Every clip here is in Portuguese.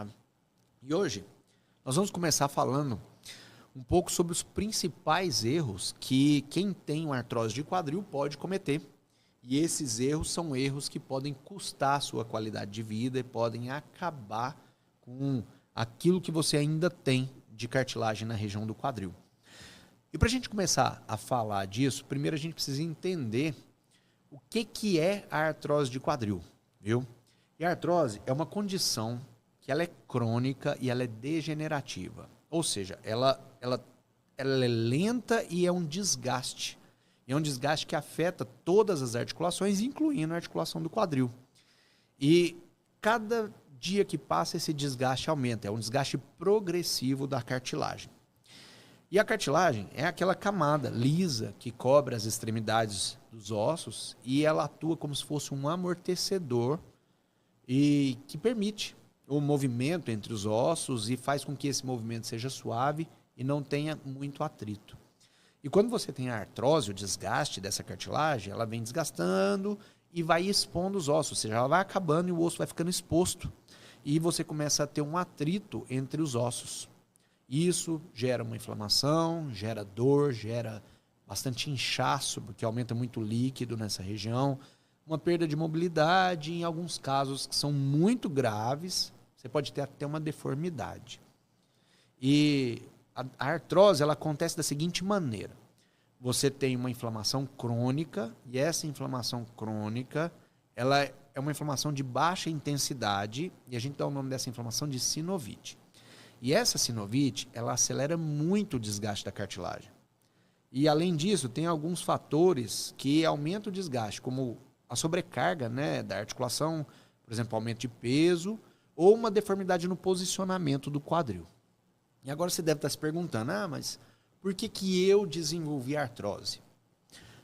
tá? E hoje nós vamos começar falando um pouco sobre os principais erros que quem tem uma artrose de quadril pode cometer. E esses erros são erros que podem custar a sua qualidade de vida e podem acabar com aquilo que você ainda tem de cartilagem na região do quadril. E para a gente começar a falar disso, primeiro a gente precisa entender o que é a artrose de quadril, viu? E a artrose é uma condição que ela é crônica e ela é degenerativa. Ou seja, ela é lenta e é um desgaste. É um desgaste que afeta todas as articulações, incluindo a articulação do quadril. E cada dia que passa, esse desgaste aumenta. É um desgaste progressivo da cartilagem. E a cartilagem é aquela camada lisa que cobre as extremidades dos ossos e ela atua como se fosse um amortecedor e que permite o movimento entre os ossos e faz com que esse movimento seja suave e não tenha muito atrito. E quando você tem a artrose, o desgaste dessa cartilagem, ela vem desgastando e vai expondo os ossos, ou seja, ela vai acabando e o osso vai ficando exposto. E você começa a ter um atrito entre os ossos. Isso gera uma inflamação, gera dor, gera bastante inchaço, porque aumenta muito o líquido nessa região, uma perda de mobilidade, em alguns casos que são muito graves, você pode ter até uma deformidade. E a artrose ela acontece da seguinte maneira. Você tem uma inflamação crônica e essa inflamação crônica ela é uma inflamação de baixa intensidade e a gente dá o nome dessa inflamação de sinovite. E essa sinovite ela acelera muito o desgaste da cartilagem. E além disso, tem alguns fatores que aumentam o desgaste, como a sobrecarga, né, da articulação, por exemplo, aumento de peso ou uma deformidade no posicionamento do quadril. E agora você deve estar se perguntando, mas por que eu desenvolvi artrose?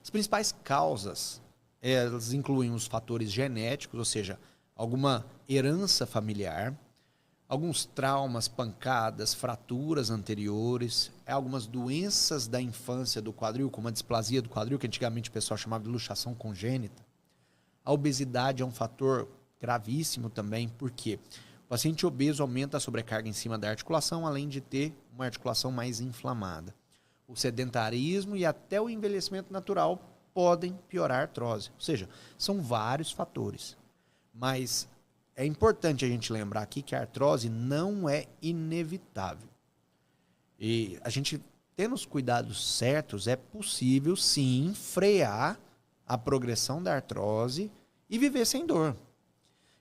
As principais causas, elas incluem os fatores genéticos, ou seja, alguma herança familiar, alguns traumas, pancadas, fraturas anteriores, algumas doenças da infância do quadril, como a displasia do quadril, que antigamente o pessoal chamava de luxação congênita. A obesidade é um fator gravíssimo também, porque o paciente obeso aumenta a sobrecarga em cima da articulação, além de ter uma articulação mais inflamada. O sedentarismo e até o envelhecimento natural podem piorar a artrose. Ou seja, são vários fatores. Mas é importante a gente lembrar aqui que a artrose não é inevitável. E a gente, tendo os cuidados certos, é possível sim frear a progressão da artrose e viver sem dor.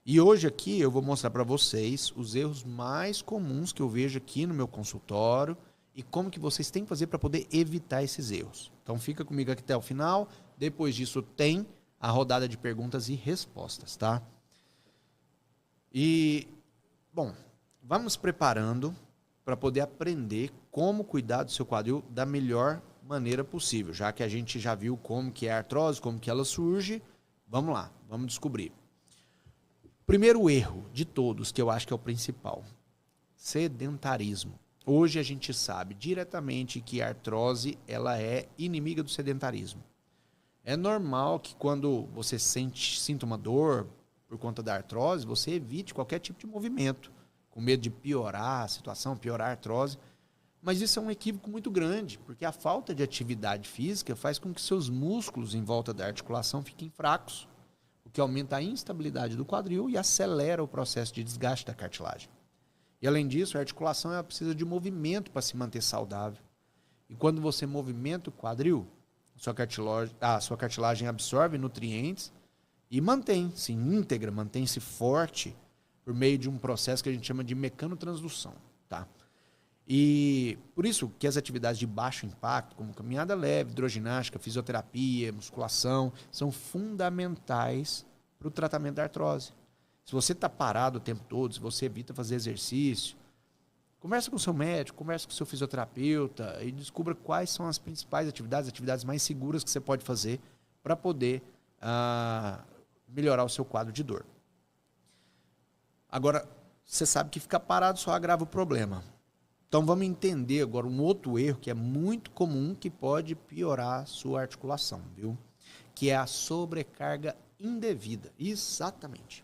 E hoje aqui eu vou mostrar para vocês os erros mais comuns que eu vejo aqui no meu consultório e como que vocês têm que fazer para poder evitar esses erros. Então fica comigo aqui até o final. Depois disso tem a rodada de perguntas e respostas, tá? E, bom, vamos preparando para poder aprender como cuidar do seu quadril da melhor maneira possível. Já que a gente já viu como que é a artrose, como que ela surge, vamos lá, vamos descobrir. Primeiro erro de todos, que eu acho que é o principal, sedentarismo. Hoje a gente sabe diretamente que a artrose ela é inimiga do sedentarismo. É normal que quando você sinta uma dor por conta da artrose, você evite qualquer tipo de movimento, com medo de piorar a situação, piorar a artrose. Mas isso é um equívoco muito grande, porque a falta de atividade física faz com que seus músculos em volta da articulação fiquem fracos, o que aumenta a instabilidade do quadril e acelera o processo de desgaste da cartilagem. E além disso, a articulação ela precisa de movimento para se manter saudável. E quando você movimenta o quadril, a sua cartilagem absorve nutrientes e mantém-se íntegra, mantém-se forte por meio de um processo que a gente chama de mecanotransdução, tá? E por isso que as atividades de baixo impacto, como caminhada leve, hidroginástica, fisioterapia, musculação, são fundamentais para o tratamento da artrose. Se você está parado o tempo todo, se você evita fazer exercício, conversa com o seu médico, conversa com o seu fisioterapeuta e descubra quais são as principais atividades mais seguras que você pode fazer para poder melhorar o seu quadro de dor. Agora, você sabe que ficar parado só agrava o problema. Então vamos entender agora um outro erro que é muito comum que pode piorar a sua articulação, viu? Que é a sobrecarga indevida. Exatamente.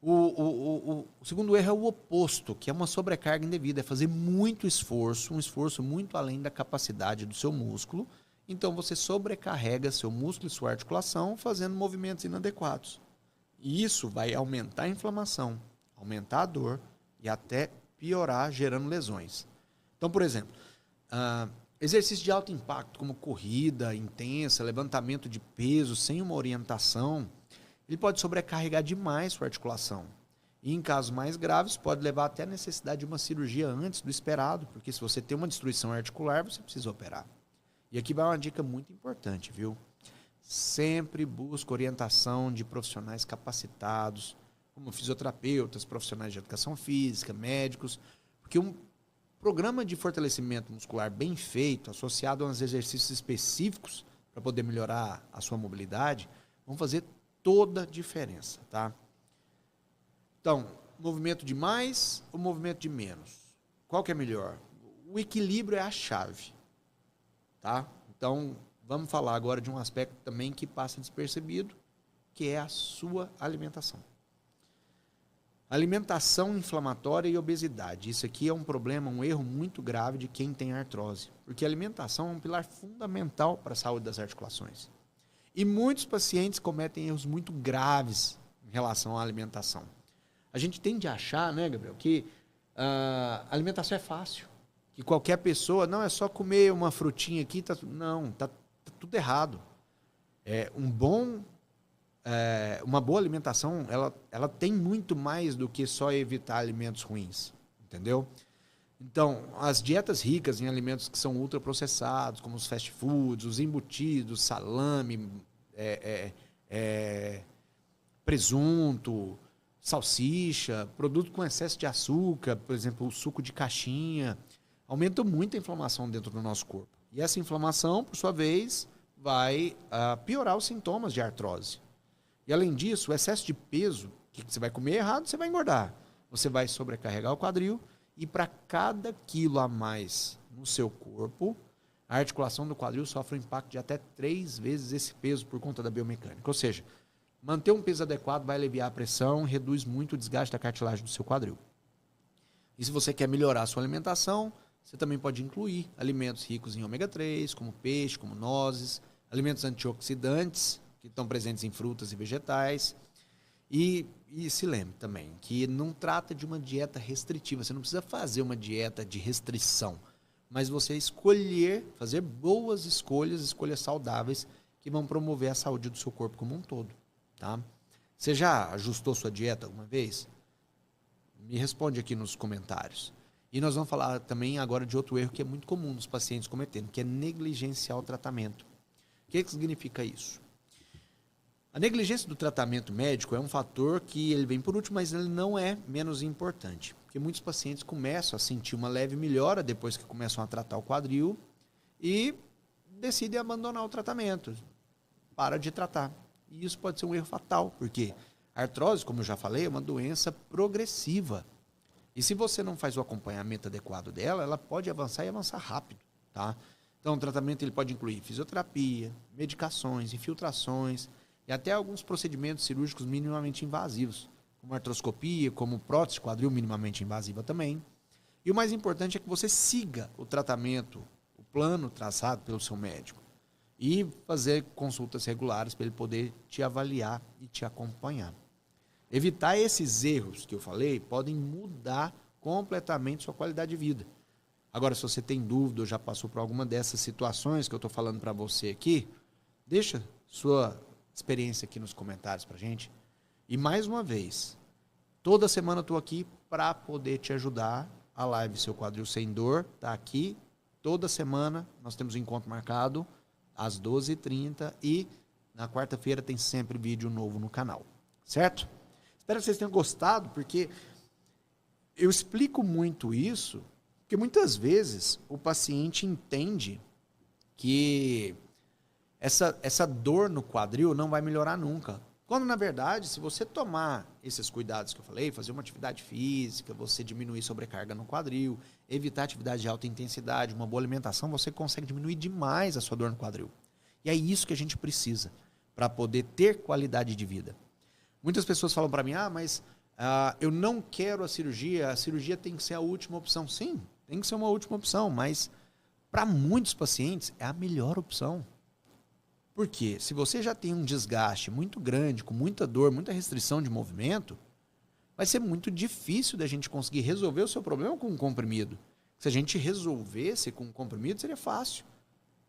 O segundo erro é o oposto, que é uma sobrecarga indevida, é fazer muito esforço, um esforço muito além da capacidade do seu músculo. Então você sobrecarrega seu músculo e sua articulação fazendo movimentos inadequados. E isso vai aumentar a inflamação, aumentar a dor e até piorar, gerando lesões. Então, por exemplo, exercício de alto impacto, como corrida intensa, levantamento de peso sem uma orientação, ele pode sobrecarregar demais sua articulação. E em casos mais graves, pode levar até a necessidade de uma cirurgia antes do esperado, porque se você tem uma destruição articular, você precisa operar. E aqui vai uma dica muito importante, viu? Sempre busque orientação de profissionais capacitados, como fisioterapeutas, profissionais de educação física, médicos, porque um programa de fortalecimento muscular bem feito, associado a uns exercícios específicos para poder melhorar a sua mobilidade, vão fazer toda a diferença, tá? Então, movimento de mais ou movimento de menos? Qual que é melhor? O equilíbrio é a chave, tá? Então, vamos falar agora de um aspecto também que passa despercebido, que é a sua alimentação. Alimentação inflamatória e obesidade. Isso aqui é um problema, um erro muito grave de quem tem artrose, porque a alimentação é um pilar fundamental para a saúde das articulações. E muitos pacientes cometem erros muito graves em relação à alimentação. A gente tende a achar, né, Gabriel, que a alimentação é fácil. Que qualquer pessoa, não, é só comer uma frutinha aqui, não, tá tudo errado. Uma boa alimentação, ela tem muito mais do que só evitar alimentos ruins, entendeu? Então, as dietas ricas em alimentos que são ultraprocessados, como os fast foods, os embutidos, salame, presunto, salsicha, produto com excesso de açúcar, por exemplo, o suco de caixinha, aumentam muito a inflamação dentro do nosso corpo. E essa inflamação, por sua vez, vai piorar os sintomas de artrose. E além disso, o excesso de peso, que você vai comer errado, você vai engordar. Você vai sobrecarregar o quadril e para cada quilo a mais no seu corpo, a articulação do quadril sofre um impacto de até 3 vezes esse peso por conta da biomecânica. Ou seja, manter um peso adequado vai aliviar a pressão, reduz muito o desgaste da cartilagem do seu quadril. E se você quer melhorar a sua alimentação, você também pode incluir alimentos ricos em ômega 3, como peixe, como nozes, alimentos antioxidantes, que estão presentes em frutas e vegetais. E se lembre também que não trata de uma dieta restritiva. Você não precisa fazer uma dieta de restrição, mas você fazer boas escolhas saudáveis que vão promover a saúde do seu corpo como um todo. Tá? Você já ajustou sua dieta alguma vez? Me responde aqui nos comentários. E nós vamos falar também agora de outro erro que é muito comum dos pacientes cometendo, que é negligenciar o tratamento. O que significa isso? A negligência do tratamento médico é um fator que ele vem por último, mas ele não é menos importante. Porque muitos pacientes começam a sentir uma leve melhora depois que começam a tratar o quadril e decidem abandonar o tratamento. Para de tratar. E isso pode ser um erro fatal, porque a artrose, como eu já falei, é uma doença progressiva. E se você não faz o acompanhamento adequado dela, ela pode avançar e avançar rápido. Tá? Então o tratamento ele pode incluir fisioterapia, medicações, infiltrações, e até alguns procedimentos cirúrgicos minimamente invasivos, como artroscopia, como prótese de quadril minimamente invasiva também. E o mais importante é que você siga o tratamento, o plano traçado pelo seu médico. E fazer consultas regulares para ele poder te avaliar e te acompanhar. Evitar esses erros que eu falei podem mudar completamente sua qualidade de vida. Agora, se você tem dúvida ou já passou por alguma dessas situações que eu estou falando para você aqui, deixa sua experiência aqui nos comentários pra gente. E mais uma vez, toda semana eu tô aqui para poder te ajudar. A live Seu Quadril Sem Dor tá aqui. Toda semana nós temos um encontro marcado às 12h30 e na quarta-feira tem sempre vídeo novo no canal. Certo? Espero que vocês tenham gostado, porque eu explico muito isso, porque muitas vezes o paciente entende que essa dor no quadril não vai melhorar nunca. Quando, na verdade, se você tomar esses cuidados que eu falei, fazer uma atividade física, você diminuir sobrecarga no quadril, evitar atividade de alta intensidade, uma boa alimentação, você consegue diminuir demais a sua dor no quadril. E é isso que a gente precisa para poder ter qualidade de vida. Muitas pessoas falam para mim, mas Eu não quero a cirurgia tem que ser a última opção. Sim, tem que ser uma última opção, mas para muitos pacientes é a melhor opção. Por quê? Se você já tem um desgaste muito grande, com muita dor, muita restrição de movimento, vai ser muito difícil da gente conseguir resolver o seu problema com um comprimido. Se a gente resolvesse com um comprimido, seria fácil.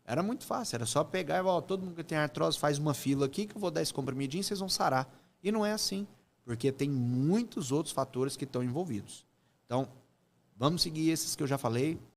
Era muito fácil, era só pegar e falar, todo mundo que tem artrose faz uma fila aqui que eu vou dar esse comprimidinho e vocês vão sarar. E não é assim, porque tem muitos outros fatores que estão envolvidos. Então, vamos seguir esses que eu já falei.